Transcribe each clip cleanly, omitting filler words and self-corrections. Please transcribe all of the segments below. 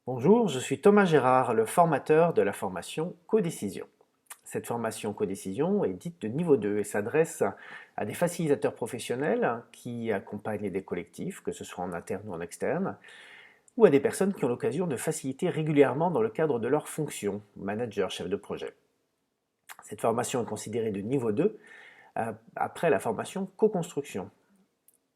Bonjour, je suis Thomas Gérard, le formateur de la formation Codécision. Cette formation Codécision est dite de niveau 2 et s'adresse à des facilitateurs professionnels qui accompagnent des collectifs, que ce soit en interne ou en externe, ou à des personnes qui ont l'occasion de faciliter régulièrement dans le cadre de leur fonction, manager, chef de projet. Cette formation est considérée de niveau 2 après la formation Co-construction.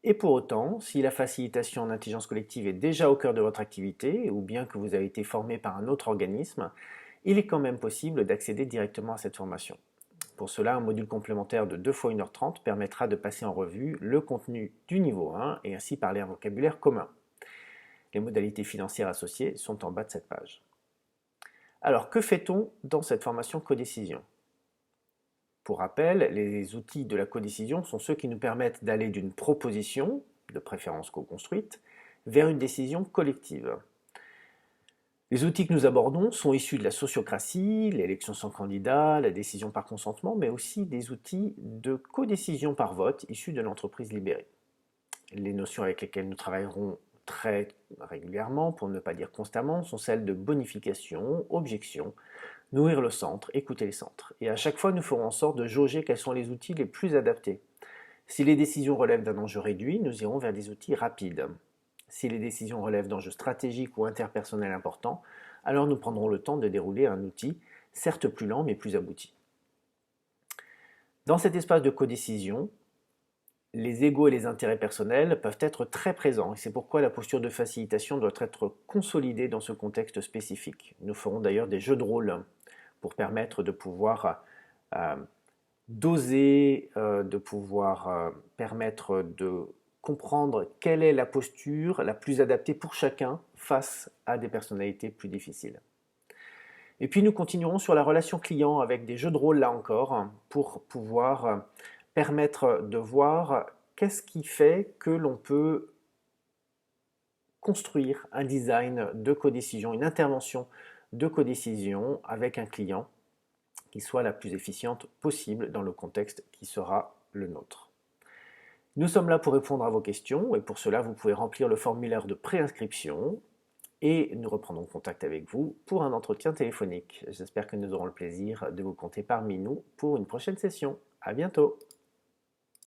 Et pour autant, si la facilitation en intelligence collective est déjà au cœur de votre activité, ou bien que vous avez été formé par un autre organisme, il est quand même possible d'accéder directement à cette formation. Pour cela, un module complémentaire de 2 fois 1h30 permettra de passer en revue le contenu du niveau 1 et ainsi parler un vocabulaire commun. Les modalités financières associées sont en bas de cette page. Alors, que fait-on dans cette formation codécision ? Pour rappel, les outils de la codécision sont ceux qui nous permettent d'aller d'une proposition, de préférence co-construite, vers une décision collective. Les outils que nous abordons sont issus de la sociocratie, l'élection sans candidat, la décision par consentement, mais aussi des outils de codécision par vote issus de l'entreprise libérée. Les notions avec lesquelles nous travaillerons très régulièrement, pour ne pas dire constamment, sont celles de bonification, objection, nourrir le centre, écouter les centres. Et à chaque fois, nous ferons en sorte de jauger quels sont les outils les plus adaptés. Si les décisions relèvent d'un enjeu réduit, nous irons vers des outils rapides. Si les décisions relèvent d'enjeux stratégiques ou interpersonnels importants, alors nous prendrons le temps de dérouler un outil, certes plus lent mais plus abouti. Dans cet espace de codécision, les égos et les intérêts personnels peuvent être très présents et c'est pourquoi la posture de facilitation doit être consolidée dans ce contexte spécifique. Nous ferons d'ailleurs des jeux de rôle pour permettre de pouvoir doser, de pouvoir permettre de comprendre quelle est la posture la plus adaptée pour chacun face à des personnalités plus difficiles. Et puis nous continuerons sur la relation client avec des jeux de rôle là encore pour pouvoir permettre de voir qu'est-ce qui fait que l'on peut construire un design de codécision, une intervention de codécision avec un client qui soit la plus efficiente possible dans le contexte qui sera le nôtre. Nous sommes là pour répondre à vos questions et pour cela vous pouvez remplir le formulaire de préinscription et nous reprendrons contact avec vous pour un entretien téléphonique. J'espère que nous aurons le plaisir de vous compter parmi nous pour une prochaine session. À bientôt!